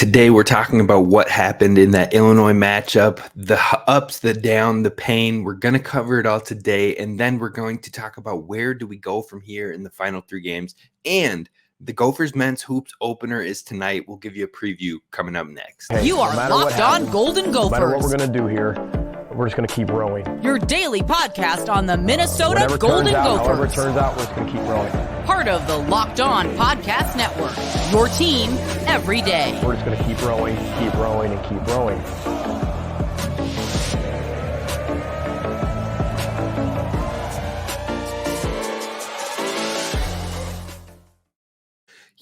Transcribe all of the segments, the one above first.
Today, we're talking about what happened in that Illinois matchup, the ups, the down, the pain. We're going to cover it all today, and then we're going to talk about where do we go from here in the final three games. And the Gophers men's hoops opener is tonight. We'll give you a preview coming up next. Hey, you are Locked On Golden Gophers. No matter what we're going to do here, we're just going to keep rowing. Your daily podcast on the Minnesota Golden Gophers. However it turns out, we're just going to keep rowing. Part of the Locked On Podcast Network. Your team every day. We're just going to keep rowing, and keep rowing.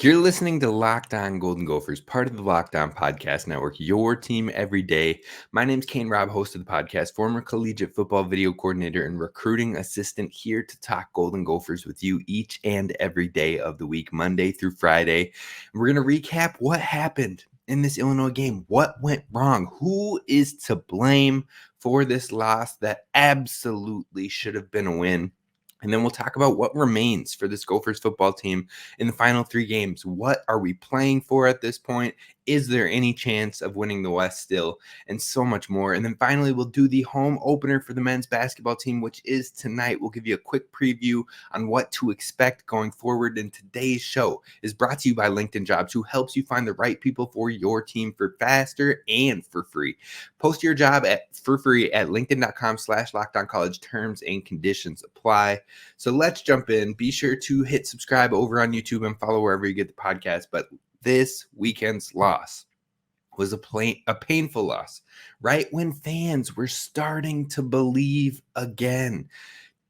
You're listening to Locked On Golden Gophers, part of the Locked On Podcast Network, your team every day. My name's Kane Rob, host of the podcast, former collegiate football video coordinator and recruiting assistant, here to talk Golden Gophers with you each and every day of the week, Monday through Friday. We're going to recap what happened in this Illinois game. What went wrong? Who is to blame for this loss that absolutely should have been a win? And then we'll talk about what remains for this Gophers football team in the final three games. What are we playing for at this point? Is there any chance of winning the West still? And so much more. And then finally, we'll do the home opener for the men's basketball team, which is tonight. We'll give you a quick preview on what to expect going forward. And today's show is brought to you by LinkedIn Jobs, who helps you find the right people for your team for faster and for free. Post your job for free at linkedin.com/lockedoncollege. Terms and conditions apply. So let's jump in. Be sure to hit subscribe over on YouTube and follow wherever you get the podcast. But this weekend's loss was a painful loss, right when fans were starting to believe again.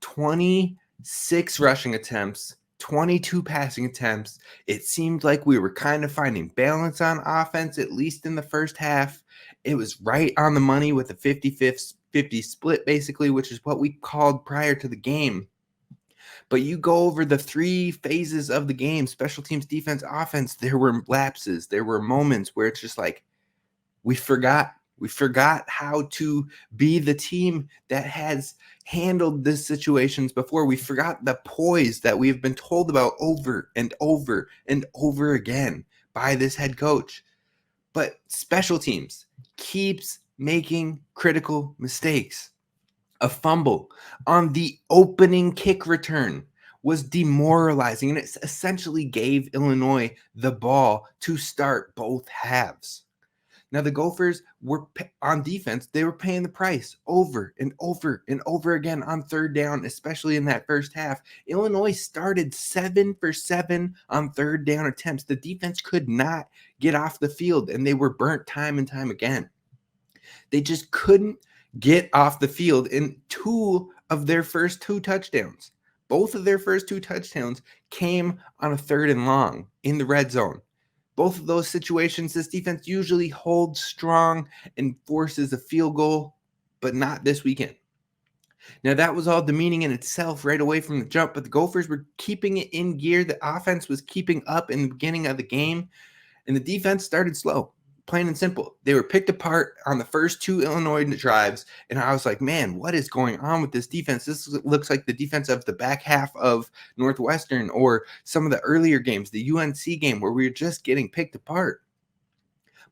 26 rushing attempts, 22 passing attempts. It seemed like we were kind of finding balance on offense, at least in the first half. It was right on the money with a 50-50 split, basically, which is what we called prior to the game. But you go over the three phases of the game, special teams, defense, offense, there were lapses. There were moments where it's just like, we forgot how to be the team that has handled these situations before. We forgot the poise that we've been told about over and over and over again by this head coach. But special teams keeps making critical mistakes. A fumble on the opening kick return was demoralizing, and it essentially gave Illinois the ball to start both halves. Now, the Gophers were on defense. They were paying the price over and over and over again on third down, especially in that first half. Illinois started 7 for 7 on third down attempts. The defense could not get off the field, and they were burnt time and time again. They just couldn't get off the field in two of their first two touchdowns. Both of their first two touchdowns came on a third and long in the red zone. Both of those situations, this defense usually holds strong and forces a field goal, but not this weekend. Now, that was all demeaning in itself right away from the jump, but the Gophers were keeping it in gear. The offense was keeping up in the beginning of the game, and the defense started slow. Plain and simple. They were picked apart on the first two Illinois drives, and I was like, man, what is going on with this defense? This looks like the defense of the back half of Northwestern or some of the earlier games, the UNC game, where we were just getting picked apart.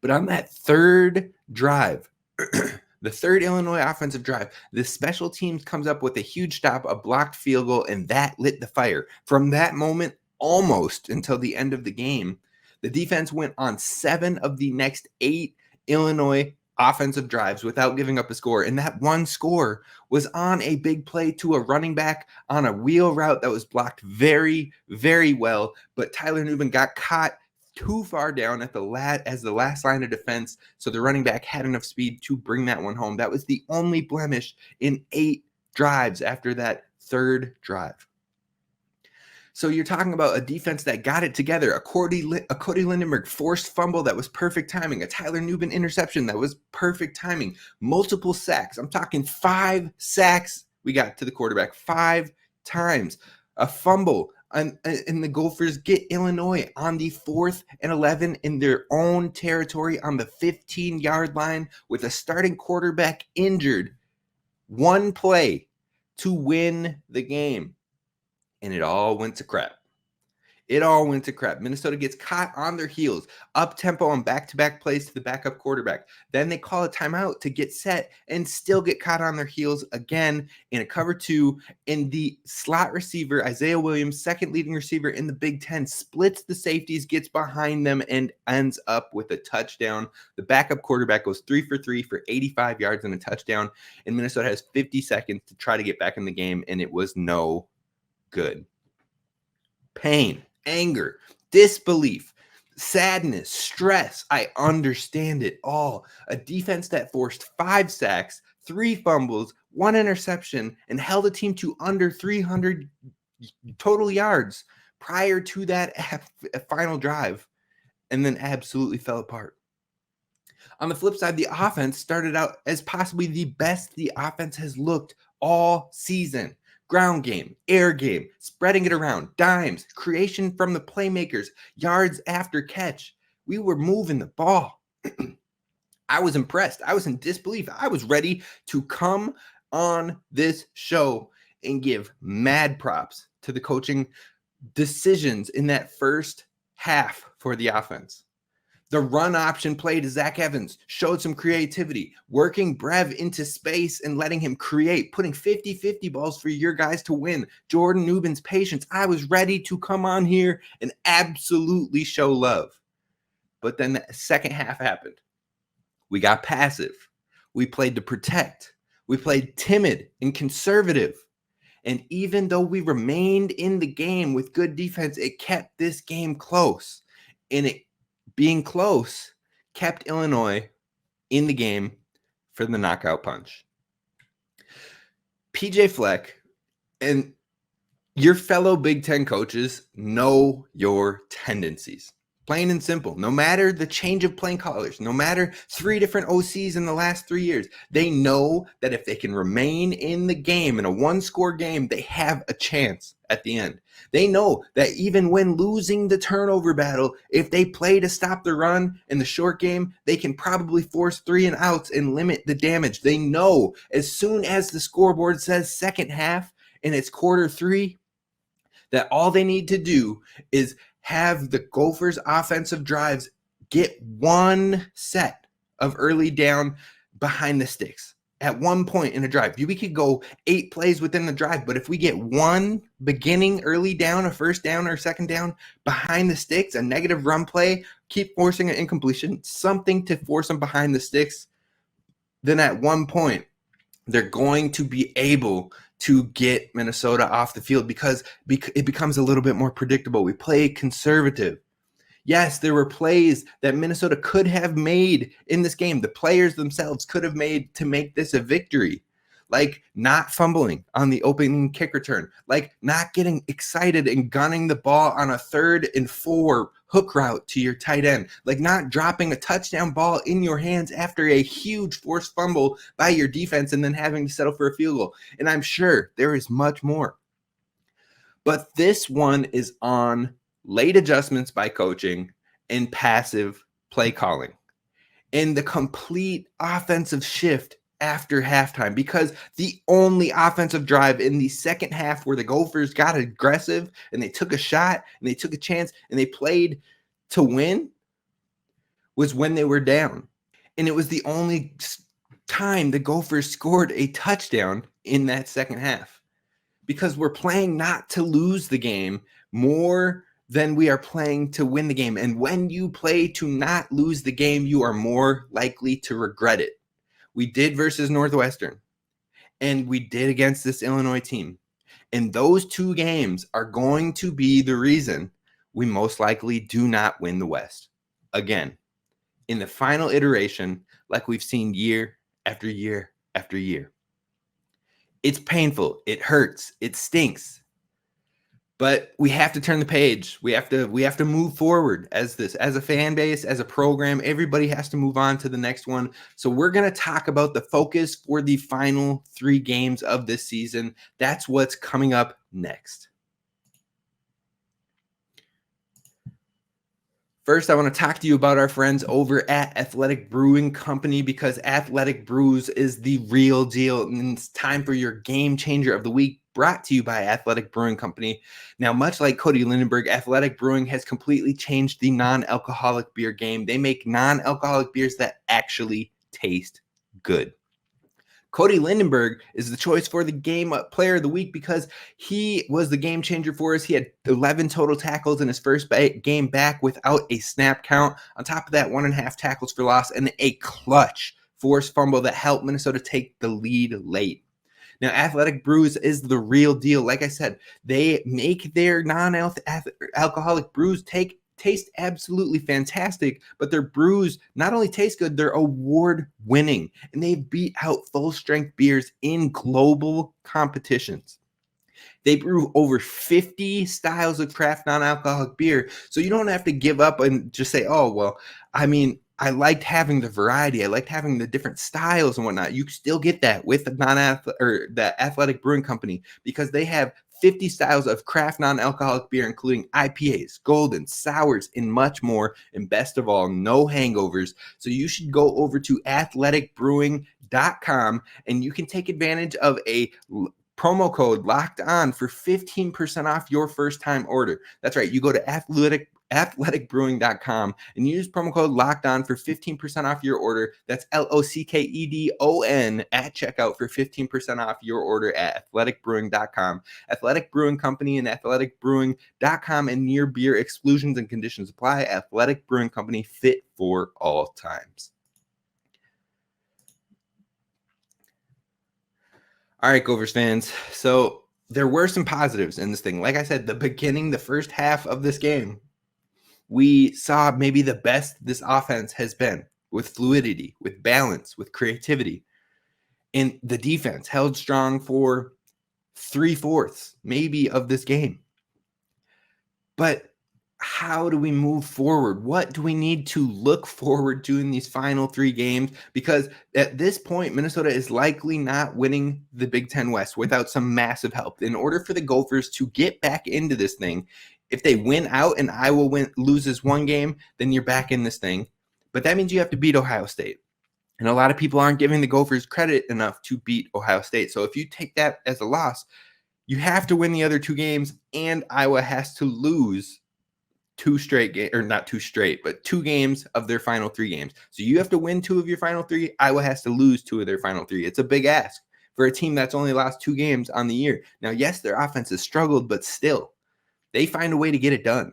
But on that third drive, the third Illinois offensive drive, the special teams comes up with a huge stop, a blocked field goal, and that lit the fire. From that moment, almost until the end of the game, the defense went on 7 of the next 8 Illinois offensive drives without giving up a score. And that one score was on a big play to a running back on a wheel route that was blocked very, very well. But Tyler Nubin got caught too far down at as the last line of defense. So the running back had enough speed to bring that one home. That was the only blemish in 8 drives after that third drive. So you're talking about a defense that got it together, a Cody Lindenberg forced fumble that was perfect timing, a Tyler Nubin interception that was perfect timing, multiple sacks. I'm talking 5 sacks we got to the quarterback 5 times, a fumble, and the Gophers get Illinois on the 4th and 11 in their own territory on the 15-yard line with a starting quarterback injured. One play to win the game. And it all went to crap. It all went to crap. Minnesota gets caught on their heels, up tempo on back-to-back plays to the backup quarterback. Then they call a timeout to get set and still get caught on their heels again in a cover 2. And the slot receiver, Isaiah Williams, second leading receiver in the Big Ten, splits the safeties, gets behind them, and ends up with a touchdown. The backup quarterback goes 3 for 3 for 85 yards and a touchdown. And Minnesota has 50 seconds to try to get back in the game, and it was no good. Pain, anger, disbelief, sadness, stress. I understand it all. A defense that forced 5 sacks, 3 fumbles, 1 interception, and held a team to under 300 total yards prior to that final drive, and then absolutely fell apart. On the flip side, the offense started out as possibly the best the offense has looked all season. Ground game, air game, spreading it around, dimes, creation from the playmakers, yards after catch. We were moving the ball. I was impressed. I was in disbelief. I was ready to come on this show and give mad props to the coaching decisions in that first half for the offense. The run option play to Zach Evans showed some creativity, working Brev into space and letting him create, putting 50-50 balls for your guys to win. Jordan Newbin's patience. I was ready to come on here and absolutely show love. But then the second half happened. We got passive. We played to protect. We played timid and conservative. And even though we remained in the game with good defense, it kept this game close. And it being close kept Illinois in the game for the knockout punch. PJ Fleck and your fellow Big Ten coaches know your tendencies. Plain and simple. No matter the change of playing callers, no matter 3 different OCs in the last 3 years, they know that if they can remain in the game, in a 1-score game, they have a chance at the end. They know that even when losing the turnover battle, if they play to stop the run in the short game, they can probably force 3 and outs and limit the damage. They know as soon as the scoreboard says second half and it's quarter 3, that all they need to do is have the Gophers offensive drives get 1 set of early down behind the sticks. At one point in a drive, we could go 8 plays within the drive, but if we get 1 beginning early down, a first down or second down behind the sticks, a negative run play, keep forcing an incompletion, something to force them behind the sticks, then at one point, they're going to be able to get Minnesota off the field because it becomes a little bit more predictable. We play conservative. Yes, there were plays that Minnesota could have made in this game. The players themselves could have made to make this a victory, like not fumbling on the opening kick return, like not getting excited and gunning the ball on a 3rd and 4 hook route to your tight end, like not dropping a touchdown ball in your hands after a huge forced fumble by your defense and then having to settle for a field goal. And I'm sure there is much more. But this one is on late adjustments by coaching and passive play calling and the complete offensive shift after halftime, because the only offensive drive in the second half where the Gophers got aggressive and they took a shot and they took a chance and they played to win was when they were down. And it was the only time the Gophers scored a touchdown in that second half, because we're playing not to lose the game more than we are playing to win the game. And when you play to not lose the game, you are more likely to regret it. We did versus Northwestern, and we did against this Illinois team. And those 2 games are going to be the reason we most likely do not win the West again in the final iteration, like we've seen year after year after year. It's painful. It hurts. It stinks. But we have to turn the page. We have to move forward as a fan base, as a program. Everybody has to move on to the next one. So we're going to talk about the focus for the final 3 games of this season. That's what's coming up next. First, I want to talk to you about our friends over at Athletic Brewing Company, because Athletic Brews is the real deal, and it's time for your game changer of the week. brought to you by Athletic Brewing Company. Now, much like Cody Lindenberg, Athletic Brewing has completely changed the non-alcoholic beer game. They make non-alcoholic beers that actually taste good. Cody Lindenberg is the choice for the game player of the week because he was the game changer for us. He had 11 total tackles in his first game back without a snap count. On top of that, 1.5 tackles for loss and a clutch forced fumble that helped Minnesota take the lead late. Now, Athletic Brews is the real deal. Like I said, they make their non-alcoholic brews taste absolutely fantastic, but their brews not only taste good, they're award-winning, and they beat out full-strength beers in global competitions. They brew over 50 styles of craft non-alcoholic beer, so you don't have to give up and just say, oh, well, I mean, I liked having the variety. I liked having the different styles and whatnot. You still get that with the Athletic Brewing Company because they have 50 styles of craft non-alcoholic beer, including IPAs, golden, sours, and much more. And best of all, no hangovers. So you should go over to athleticbrewing.com and you can take advantage of a promo code Locked On for 15% off your first time order. That's right. You go to athleticbrewing.com and use promo code Locked On for 15% off your order. That's LOCKEDON at checkout for 15% off your order at athleticbrewing.com. Athletic Brewing Company and athleticbrewing.com and near beer exclusions and conditions apply. Athletic Brewing Company, fit for all times. All right, Gophers fans. So there were some positives in this thing. Like I said, the first half of this game, we saw maybe the best this offense has been with fluidity, with balance, with creativity. And the defense held strong for 3/4 maybe of this game. But how do we move forward? What do we need to look forward to in these final 3 games? Because at this point, Minnesota is likely not winning the Big Ten West without some massive help. In order for the Gophers to get back into this thing, if they win out and Iowa loses 1 game, then you're back in this thing. But that means you have to beat Ohio State. And a lot of people aren't giving the Gophers credit enough to beat Ohio State. So if you take that as a loss, you have to win the other 2 games, and Iowa has to lose 2 straight games, or not 2 straight, but 2 games of their final 3 games. So you have to win 2 of your final 3. Iowa has to lose 2 of their final 3. It's a big ask for a team that's only lost 2 games on the year. Now, yes, their offense has struggled, but still, they find a way to get it done.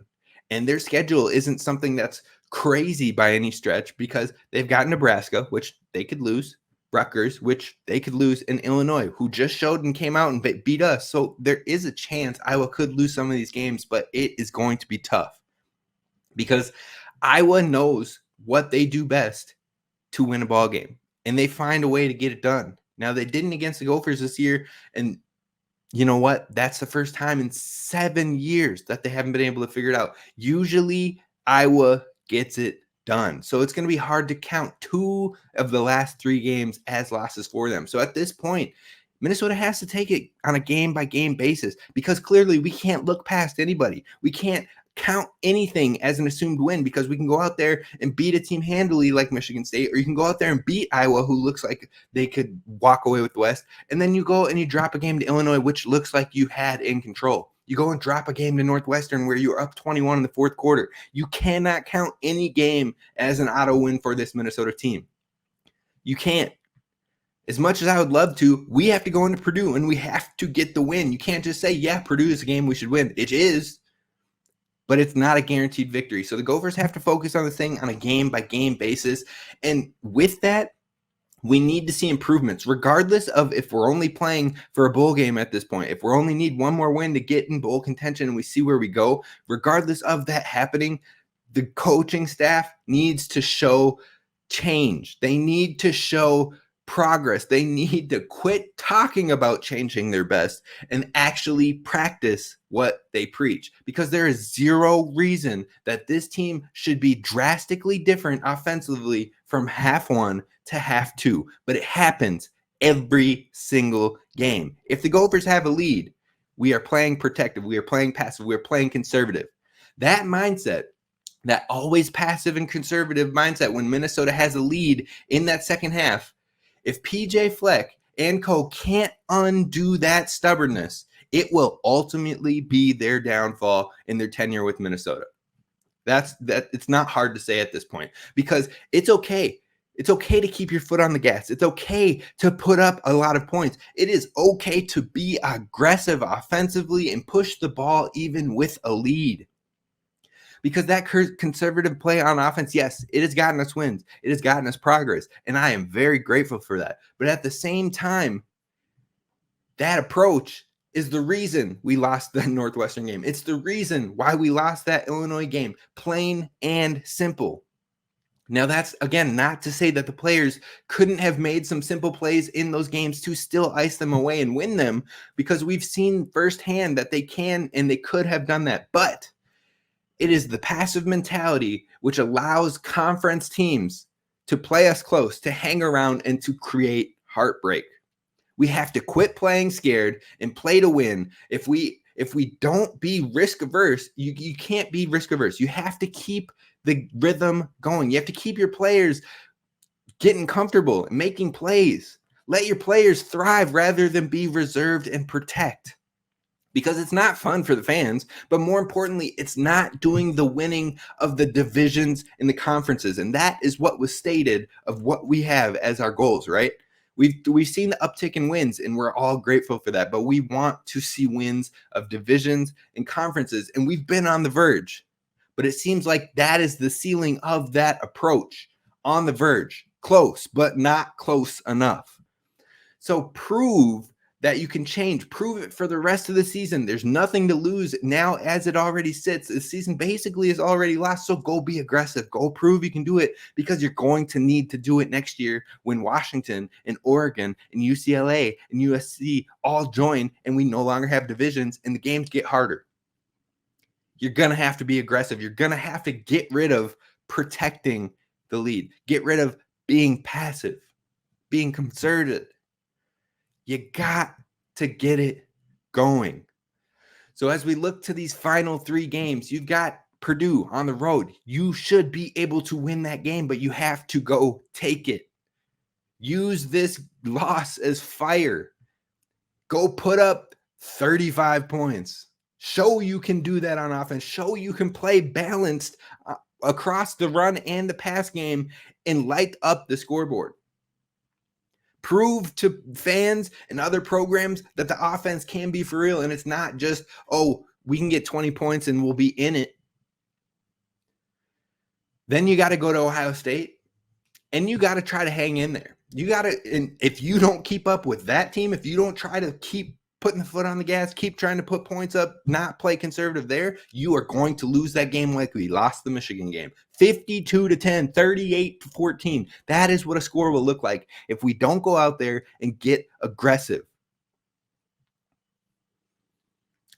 And their schedule isn't something that's crazy by any stretch because they've got Nebraska, which they could lose, Rutgers, which they could lose, and Illinois, who just showed and came out and beat us. So there is a chance Iowa could lose some of these games, but it is going to be tough because Iowa knows what they do best to win a ball game, and they find a way to get it done. Now, they didn't against the Gophers this year, and you know what? That's the first time in 7 years that they haven't been able to figure it out. Usually, Iowa gets it done. So it's going to be hard to count 2 of the last 3 games as losses for them. So at this point, Minnesota has to take it on a game-by-game basis because clearly we can't look past anybody. We can't count anything as an assumed win because we can go out there and beat a team handily like Michigan State, or you can go out there and beat Iowa, who looks like they could walk away with the West, and then you go and you drop a game to Illinois, which looks like you had in control. You go and drop a game to Northwestern where you're up 21 in the 4th quarter. You cannot count any game as an auto win for this Minnesota team. You can't. As much as I would love to, we have to go into Purdue and we have to get the win. You can't just say, yeah, Purdue is a game we should win. It is, but it's not a guaranteed victory. So the Gophers have to focus on the thing on a game-by-game basis. And with that, we need to see improvements, regardless of if we're only playing for a bowl game at this point. If we only need 1 more win to get in bowl contention and we see where we go, regardless of that happening, the coaching staff needs to show change. They need to show progress. They need to quit talking about changing their best and actually practice what they preach, because there is 0 reason that this team should be drastically different offensively from half 1 to half 2, but it happens every single game. If the Gophers have a lead, we are playing protective, we are playing passive, we are playing conservative. That mindset, that always passive and conservative mindset when Minnesota has a lead in that second half, if PJ Fleck and co can't undo that stubbornness, it will ultimately be their downfall in their tenure with Minnesota. It's not hard to say at this point, because it's okay. It's okay to keep your foot on the gas. It's okay to put up a lot of points. It is okay to be aggressive offensively and push the ball even with a lead. Because that conservative play on offense, yes, it has gotten us wins. It has gotten us progress. And I am very grateful for that. But at the same time, that approach is the reason we lost the Northwestern game. It's the reason why we lost that Illinois game. Plain and simple. Now, that's, again, not to say that the players couldn't have made some simple plays in those games to still ice them away and win them, because we've seen firsthand that they can and they could have done that. But it is the passive mentality which allows conference teams to play us close, to hang around, and to create heartbreak. We have to quit playing scared and play to win. If we don't be risk averse, you can't be risk averse. You have to keep the rhythm going. You have to keep your players getting comfortable and making plays. Let your players thrive rather than be reserved and protect. Because it's not fun for the fans, but more importantly, it's not doing the winning of the divisions and the conferences. And that is what was stated of what we have as our goals, right? We've seen the uptick in wins, and we're all grateful for that. But we want to see wins of divisions and conferences, and we've been on the verge. But it seems like that is the ceiling of that approach. On the verge, close, but not close enough. So prove that you can change. Prove it for the rest of the season. There's nothing to lose now as it already sits. The season basically is already lost, so go be aggressive. Go prove you can do it, because you're going to need to do it next year when Washington and Oregon and UCLA and USC all join and we no longer have divisions and the games get harder. You're going to have to be aggressive. You're going to have to get rid of protecting the lead. Get rid of being passive, being conservative. You got to get it going. So as we look to these final 3 games, you've got Purdue on the road. You should be able to win that game, but you have to go take it. Use this loss as fire. Go put up 35 points. Show you can do that on offense. Show you can play balanced across the run and the pass game and light up the scoreboard. Prove to fans and other programs that the offense can be for real, and it's not just, oh, we can get 20 points and we'll be in it. Then you got to go to Ohio State, and you got to try to hang in there. You got to, and if you don't keep up with that team, if you don't try to keep putting the foot on the gas, keep trying to put points up, not play conservative there, you are going to lose that game like we lost the Michigan game. 52-10, 38-14. That is what a score will look like if we don't go out there and get aggressive.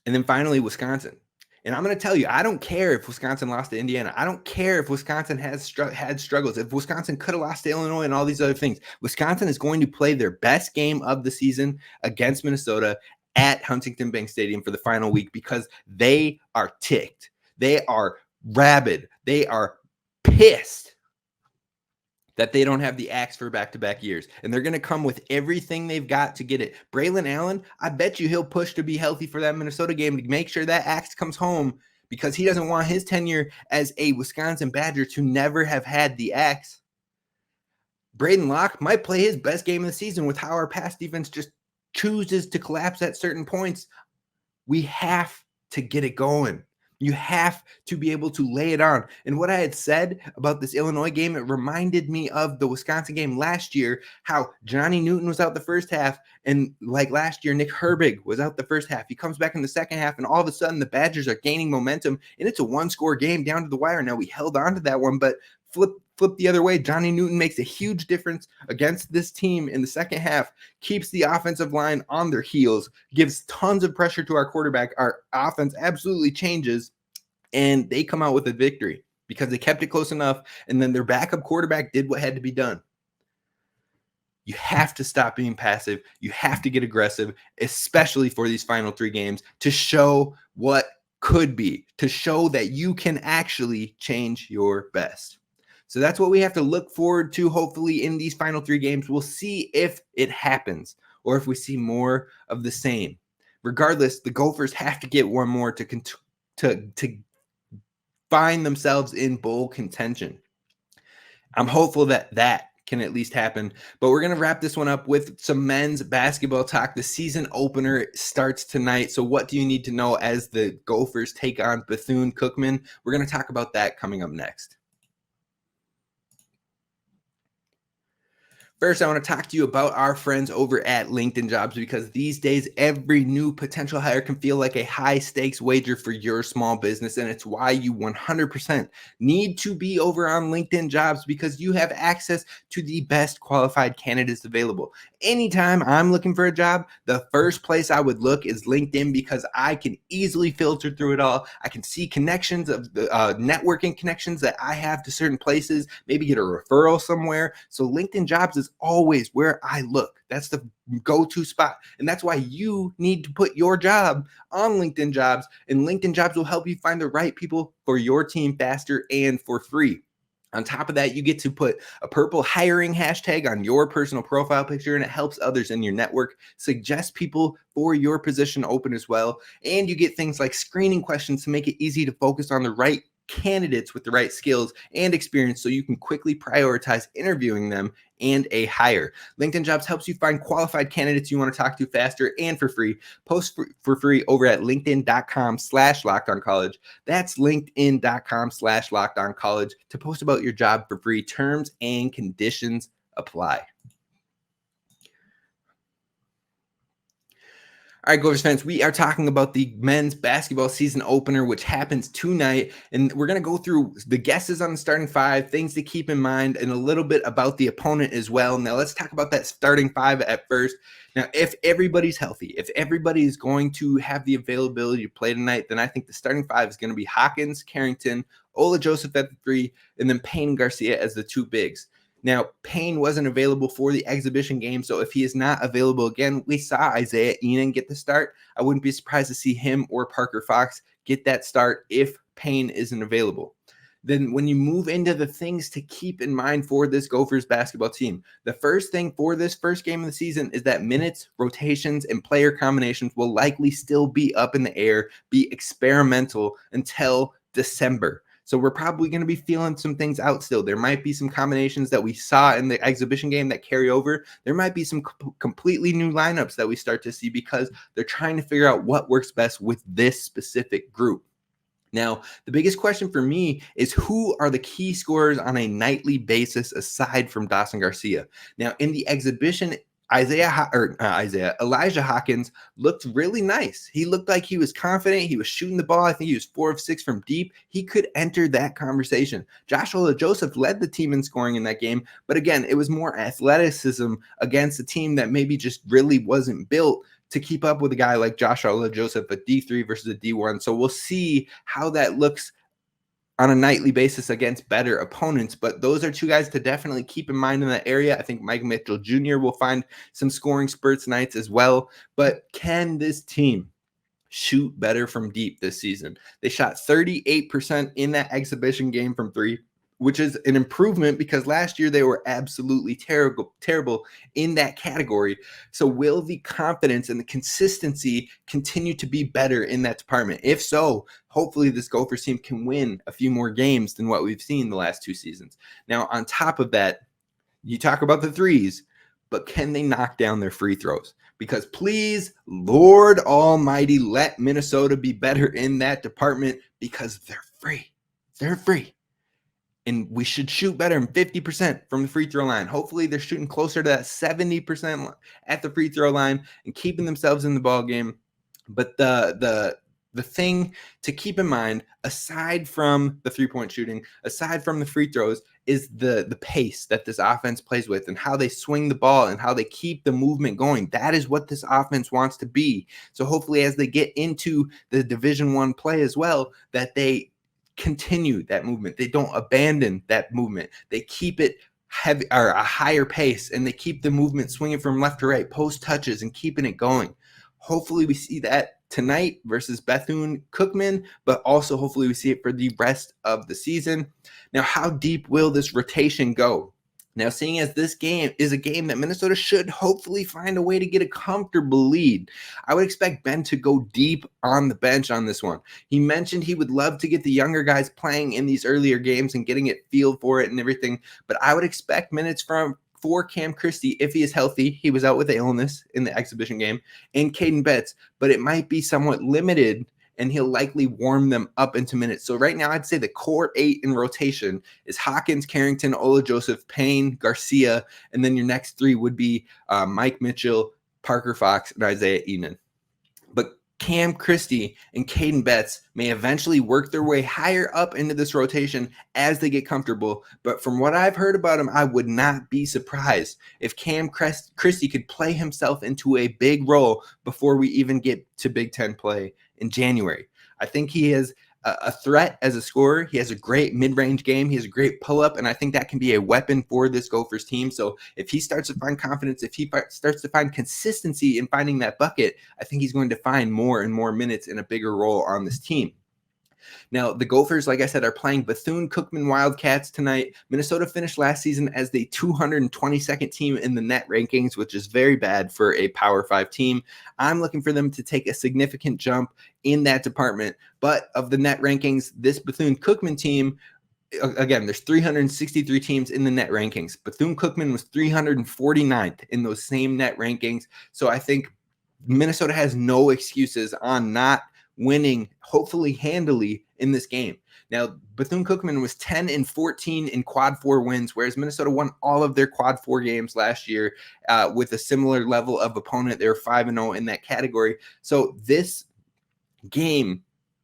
And then finally, Wisconsin. And I'm going to tell you, I don't care if Wisconsin lost to Indiana. I don't care if Wisconsin has had struggles. If Wisconsin could have lost to Illinois and all these other things, Wisconsin is going to play their best game of the season against Minnesota at Huntington Bank Stadium for the final week, because they are ticked. They are rabid. They are pissed that they don't have the axe for back-to-back years. And they're going to come with everything they've got to get it. Braylon Allen, I bet you he'll push to be healthy for that Minnesota game to make sure that axe comes home, because he doesn't want his tenure as a Wisconsin Badger to never have had the axe. Braden Locke might play his best game of the season with how our pass defense just chooses to collapse at certain points. We have to get it going. You have to be able to lay it on. And what I had said about this Illinois game, it reminded me of the Wisconsin game last year, how Johnny Newton was out the first half. And like last year, Nick Herbig was out the first half. He comes back in the second half, and all of a sudden the Badgers are gaining momentum. And it's a 1-score game down to the wire. Now, we held on to that one, but flip the other way. Johnny Newton makes a huge difference against this team in the second half, keeps the offensive line on their heels, gives tons of pressure to our quarterback. Our offense absolutely changes, and they come out with a victory because they kept it close enough, and then their backup quarterback did what had to be done. You have to stop being passive. You have to get aggressive, especially for these final 3 games, to show what could be, to show that you can actually change your best. So that's what we have to look forward to, hopefully, in these final 3 games. We'll see if it happens or if we see more of the same. Regardless, the Gophers have to get one more to find themselves in bowl contention. I'm hopeful that can at least happen. But we're going to wrap this one up with some men's basketball talk. The season opener starts tonight. So what do you need to know as the Gophers take on Bethune-Cookman? We're going to talk about that coming up next. First, I want to talk to you about our friends over at LinkedIn Jobs, because these days, every new potential hire can feel like a high-stakes wager for your small business, and it's why you 100% need to be over on LinkedIn Jobs, because you have access to the best qualified candidates available. Anytime I'm looking for a job, the first place I would look is LinkedIn, because I can easily filter through it all. I can see connections of the networking connections that I have to certain places, maybe get a referral somewhere. So LinkedIn Jobs is always where I look. That's the go-to spot. And that's why you need to put your job on LinkedIn Jobs, and LinkedIn Jobs will help you find the right people for your team faster and for free. On top of that, you get to put a purple hiring hashtag on your personal profile picture, and it helps others in your network suggest people for your position open as well. And you get things like screening questions to make it easy to focus on the right candidates with the right skills and experience, so you can quickly prioritize interviewing them and a hire. LinkedIn Jobs helps you find qualified candidates you want to talk to faster and for free. Post for free over at linkedin.com/lockedoncollege. That's linkedin.com/lockedoncollege to post about your job for free. Terms and conditions apply. All right, Gophers fans, we are talking about the men's basketball season opener, which happens tonight. And we're going to go through the guesses on the starting five, things to keep in mind, and a little bit about the opponent as well. Now, let's talk about that starting five at first. Now, if everybody's healthy, if everybody is going to have the availability to play tonight, then I think the starting five is going to be Hawkins, Carrington, Ola Joseph at the three, and then Payne and Garcia as the two bigs. Now, Payne wasn't available for the exhibition game, so if he is not available again, we saw Isaiah Enan get the start. I wouldn't be surprised to see him or Parker Fox get that start if Payne isn't available. Then when you move into the things to keep in mind for this Gophers basketball team, the first thing for this first game of the season is that minutes, rotations, and player combinations will likely still be up in the air, be experimental until December. So we're probably going to be feeling some things out still. There might be some combinations that we saw in the exhibition game that carry over. There might be some completely new lineups that we start to see, because they're trying to figure out what works best with this specific group. Now, the biggest question for me is, who are the key scorers on a nightly basis aside from Dawson Garcia? Now, in the exhibition, Elijah Hawkins looked really nice. He looked like he was confident. He was shooting the ball. I think he was 4 of 6 from deep. He could enter that conversation. Joshua Joseph led the team in scoring in that game, but again, it was more athleticism against a team that maybe just really wasn't built to keep up with a guy like Joshua Joseph, a D3 versus a D1. So we'll see how that looks on a nightly basis against better opponents. But those are two guys to definitely keep in mind in that area. I think Mike Mitchell Jr. will find some scoring spurts nights as well. But can this team shoot better from deep this season? They shot 38% in that exhibition game from three, which is an improvement because last year they were absolutely terrible in that category. So will the confidence and the consistency continue to be better in that department? If so, hopefully this Gophers team can win a few more games than what we've seen the last two seasons. Now, on top of that, you talk about the threes, but can they knock down their free throws? Because please, Lord Almighty, let Minnesota be better in that department, because they're free. They're free. And we should shoot better than 50% from the free throw line. Hopefully they're shooting closer to that 70% at the free throw line and keeping themselves in the ball game. But the thing to keep in mind, aside from the three-point shooting, aside from the free throws, is the pace that this offense plays with and how they swing the ball and how they keep the movement going. That is what this offense wants to be. So hopefully as they get into the Division I play as well, that they continue that movement. They don't abandon that movement. They keep it heavy or a higher pace, and they keep the movement swinging from left to right, post touches, and keeping it going. Hopefully we see that tonight versus Bethune-Cookman, but also hopefully we see it for the rest of the season. Now, how deep will this rotation go? Now, seeing as this game is a game that Minnesota should hopefully find a way to get a comfortable lead, I would expect Ben to go deep on the bench on this one. He mentioned he would love to get the younger guys playing in these earlier games and getting it feel for it and everything, but I would expect minutes for Cam Christie if he is healthy. He was out with an illness in the exhibition game, and Caden Betts, but it might be somewhat limited, and he'll likely warm them up into minutes. So right now, I'd say the core 8 in rotation is Hawkins, Carrington, Ola Joseph, Payne, Garcia, and then your next 3 would be Mike Mitchell, Parker Fox, and Isaiah Enon. But Cam Christie and Caden Betts may eventually work their way higher up into this rotation as they get comfortable. But from what I've heard about him, I would not be surprised if Cam Christie could play himself into a big role before we even get to Big Ten play in January. I think he is a threat as a scorer. He has a great mid-range game. He has a great pull-up, and I think that can be a weapon for this Gophers team. So if he starts to find confidence, if he starts to find consistency in finding that bucket, I think he's going to find more and more minutes and a bigger role on this team. Now, the Gophers, like I said, are playing Bethune-Cookman Wildcats tonight. Minnesota finished last season as the 222nd team in the net rankings, which is very bad for a Power 5 team. I'm looking for them to take a significant jump in that department. But of the net rankings, this Bethune-Cookman team, again, there's 363 teams in the net rankings. Bethune-Cookman was 349th in those same net rankings. So I think Minnesota has no excuses on not winning, hopefully handily, in this game. Now, Bethune-Cookman was 10-14 in quad 4 wins, whereas Minnesota won all of their quad 4 games last year with a similar level of opponent. They were 5-0 in that category. So this game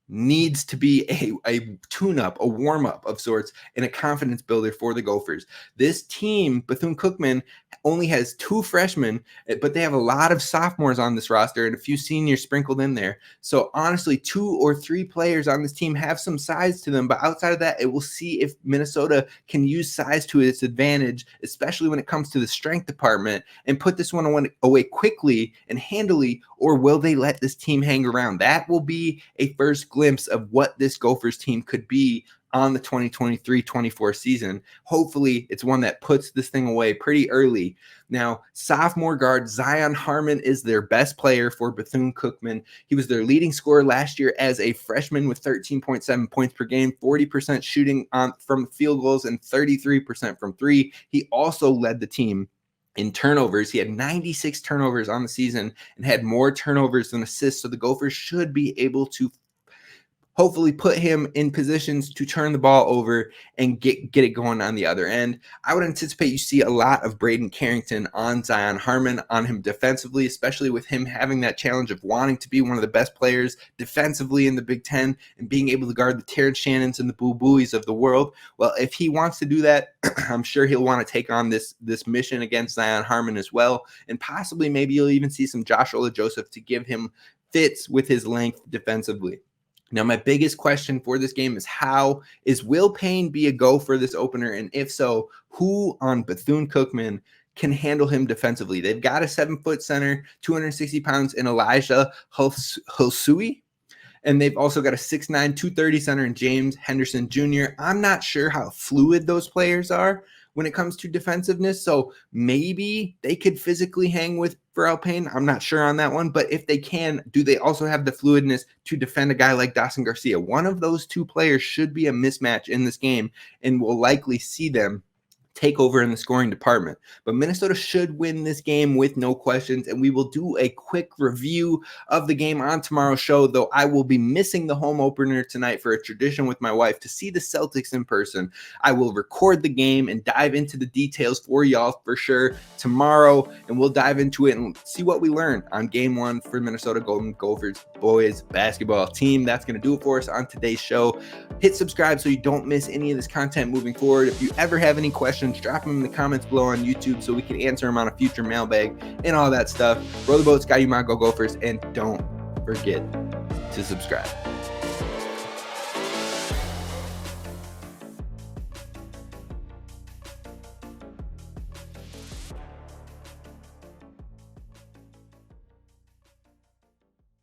needs to be a tune-up, a warm-up of sorts, and a confidence builder for the Gophers. This team, Bethune-Cookman, only has 2 freshmen, but they have a lot of sophomores on this roster and a few seniors sprinkled in there. So honestly, 2 or 3 players on this team have some size to them, but outside of that, it will see if Minnesota can use size to its advantage, especially when it comes to the strength department, and put this one away quickly and handily, or will they let this team hang around? That will be a first glimpse of what this Gophers team could be on the 2023-24 season. Hopefully, it's one that puts this thing away pretty early. Now, sophomore guard Jer'zhan Harmon is their best player for Bethune-Cookman. He was their leading scorer last year as a freshman with 13.7 points per game, 40% shooting from field goals, and 33% from 3. He also led the team in turnovers. He had 96 turnovers on the season and had more turnovers than assists. So the Gophers should be able to hopefully put him in positions to turn the ball over and get it going on the other end. I would anticipate you see a lot of Braden Carrington on Jer'zhan Harmon, on him defensively, especially with him having that challenge of wanting to be one of the best players defensively in the Big Ten and being able to guard the Terrence Shannons and the Boo Buies of the world. Well, if he wants to do that, I'm sure he'll want to take on this mission against Jer'zhan Harmon as well. And possibly maybe you'll even see some Josh Ola Joseph to give him fits with his length defensively. Now, my biggest question for this game is will Payne be a go for this opener? And if so, who on Bethune-Cookman can handle him defensively? They've got a 7-foot center, 260 pounds in Elijah Hulsui. And they've also got a 6'9", 230 center in James Henderson Jr. I'm not sure how fluid those players are when it comes to defensiveness. So maybe they could physically hang with Pharrell Payne. I'm not sure on that one. But if they can, do they also have the fluidness to defend a guy like Dawson Garcia? One of those 2 players should be a mismatch in this game, and we'll likely see them take over in the scoring department. But Minnesota should win this game with no questions, and we will do a quick review of the game on tomorrow's show, though I will be missing the home opener tonight for a tradition with my wife to see the Celtics in person. I will record the game and dive into the details for y'all for sure tomorrow, and we'll dive into it and see what we learn on game 1 for Minnesota Golden Gophers boys basketball team. That's going to do it for us on today's show. Hit subscribe so you don't miss any of this content moving forward. If you ever have any questions, drop them in the comments below on YouTube so we can answer them on a future mailbag and all that stuff. Row the boat, Sky, you might go Gophers, and don't forget to subscribe.